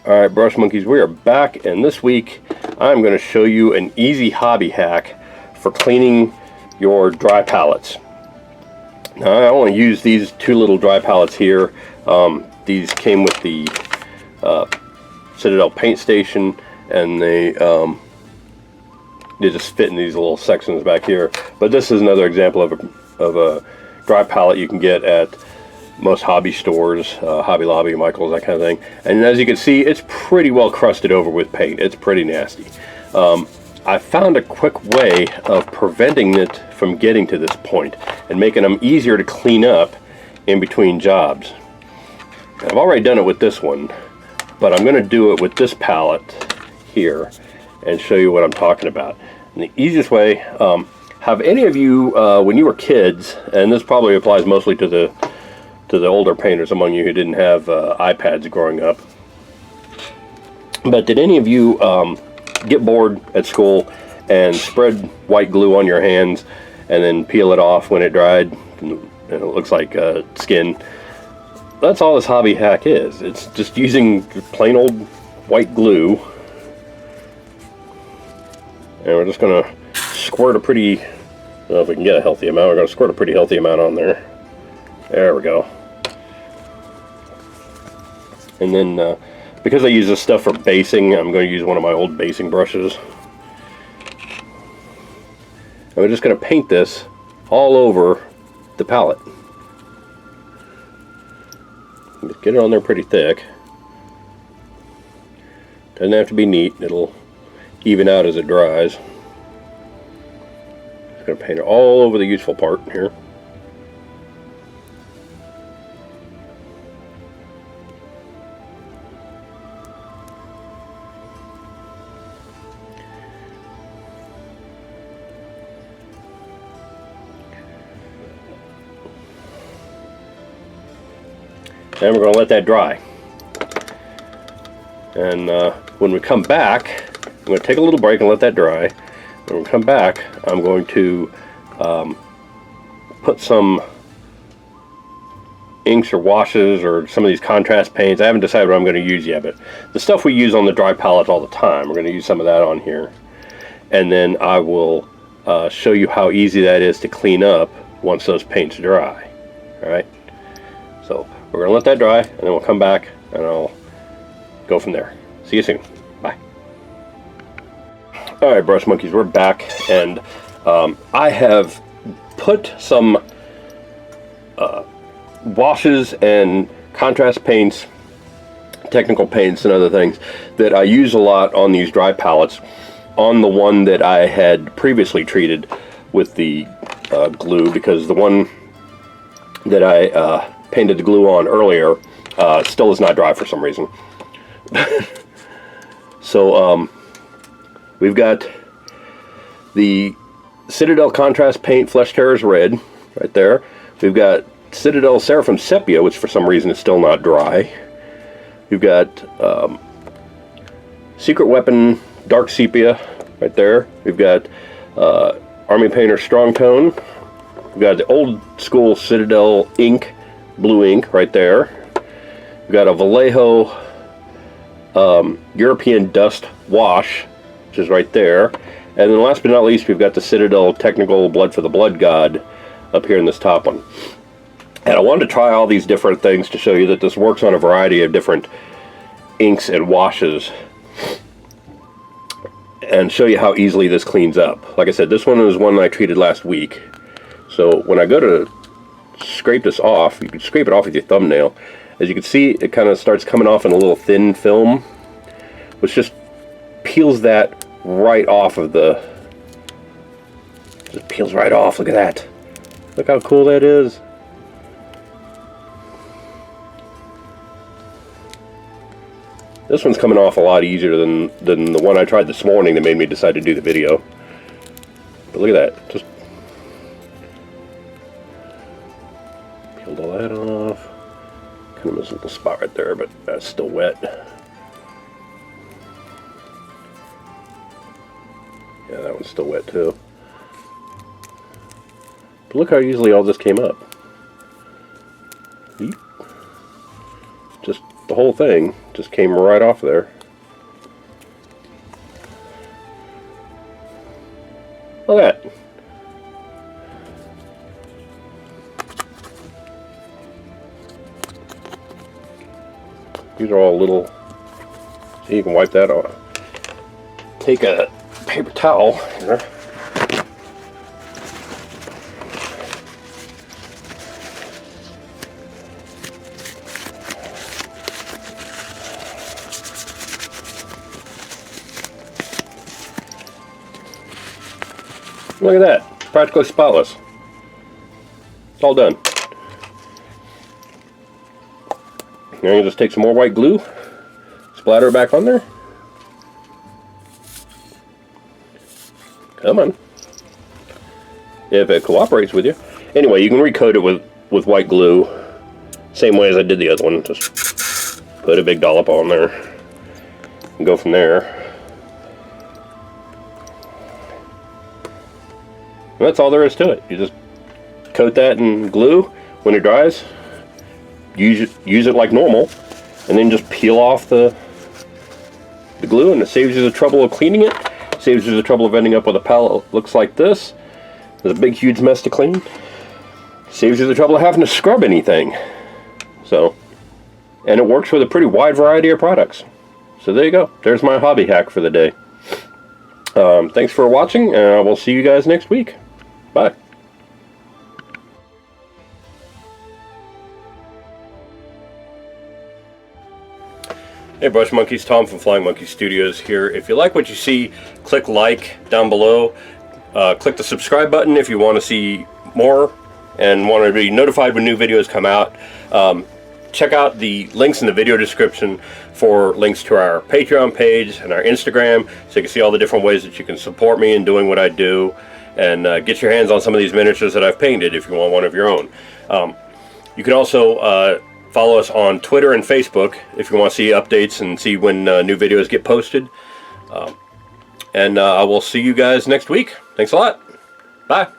Alright, brush monkeys, we are back, and this week I'm going to show you an easy hobby hack for cleaning your dry pallets. Now, I only use these two little dry pallets here. These came with the Citadel paint station, and they just fit in these little sections back here. But this is another example of a dry pallet you can get at most hobby stores, Hobby Lobby, Michael's, that kind of thing. And as you can see, it's pretty well crusted over with paint. It's pretty nasty. I found a quick way of preventing it from getting to this point and making them easier to clean up in between jobs. I've already done it with this one, but I'm going to do it with this pallet here and show you what I'm talking about. And the easiest way, have any of you, when you were kids, and this probably applies mostly to the older painters among you who didn't have iPads growing up, but did any of you get bored at school and spread white glue on your hands and then peel it off when it dried and it looks like skin? That's all this hobby hack is. It's just using plain old white glue, and we're just gonna squirt a pretty, I don't know if we can get a healthy amount, we're gonna squirt a pretty healthy amount on there. There we go. And then, because I use this stuff for basing, I'm going to use one of my old basing brushes. And we're just going to paint this all over the pallet. Just get it on there pretty thick. Doesn't have to be neat, it'll even out as it dries. Just going to paint it all over the useful part here. And we're going to let that dry. And when we come back, I'm going to take a little break and let that dry. When we come back, I'm going to put some inks or washes or some of these contrast paints. I haven't decided what I'm going to use yet, but the stuff we use on the dry pallets all the time, we're going to use some of that on here. And then I will show you how easy that is to clean up once those paints dry. Alright? So we're going to let that dry, and then we'll come back and I'll go from there. See you soon. Bye. Alright, brush monkeys, we're back, and I have put some washes and contrast paints, technical paints and other things that I use a lot on these dry pallets on the one that I had previously treated with the glue, because the one that I painted the glue on earlier still is not dry for some reason. So we've got the Citadel contrast paint Flesh Terrors Red right there. We've got Citadel Seraphim Sepia, which for some reason is still not dry. We've got Secret Weapon Dark Sepia right there. We've got Army Painter Strong Tone. We've got the old school Citadel ink, blue ink right there. We've got a Vallejo European Dust Wash, which is right there. And then last but not least, we've got the Citadel Technical Blood for the Blood God up here in this top one. And I wanted to try all these different things to show you that this works on a variety of different inks and washes, and show you how easily this cleans up. Like I said, this one is one I treated last week. So when I go to scrape this off, you can scrape it off with your thumbnail. As you can see, it kind of starts coming off in a little thin film, which just peels that right off of the, just peels right off. Look at that. Look how cool that is. This one's coming off a lot easier than the one I tried this morning that made me decide to do the video. But look at that. Just peeled all that off. Kind of missed a little spot right there, but that's still wet. Yeah, that one's still wet too. But look how easily all this came up. Just the whole thing Just came right off there. Look at that. These are all little, so you can wipe that off. Take a paper towel here. Look at that, practically spotless. It's all done. Now you just take some more white glue, splatter it back on there. Come on. If it cooperates with you. Anyway, you can recoat it with white glue, same way as I did the other one. Just put a big dollop on there and go from there. And that's all there is to it. You just coat that in glue. When it dries, use it like normal, and then just peel off the glue, and it saves you the trouble of cleaning it. Saves you the trouble of ending up with a pallet that looks like this. It's a big, huge mess to clean. Saves you the trouble of having to scrub anything. So, and it works with a pretty wide variety of products. So there you go. There's my hobby hack for the day. Thanks for watching, and I will see you guys next week. Bye. Hey Brush Monkeys, Tom from Flying Monkey Studios here. If you like what you see, click like down below. Click the subscribe button if you want to see more and want to be notified when new videos come out. Check out the links in the video description for links to our Patreon page and our Instagram, so you can see all the different ways that you can support me in doing what I do, and get your hands on some of these miniatures that I've painted if you want one of your own. You can also follow us on Twitter and Facebook if you want to see updates and see when new videos get posted. I will see you guys next week. Thanks a lot. Bye.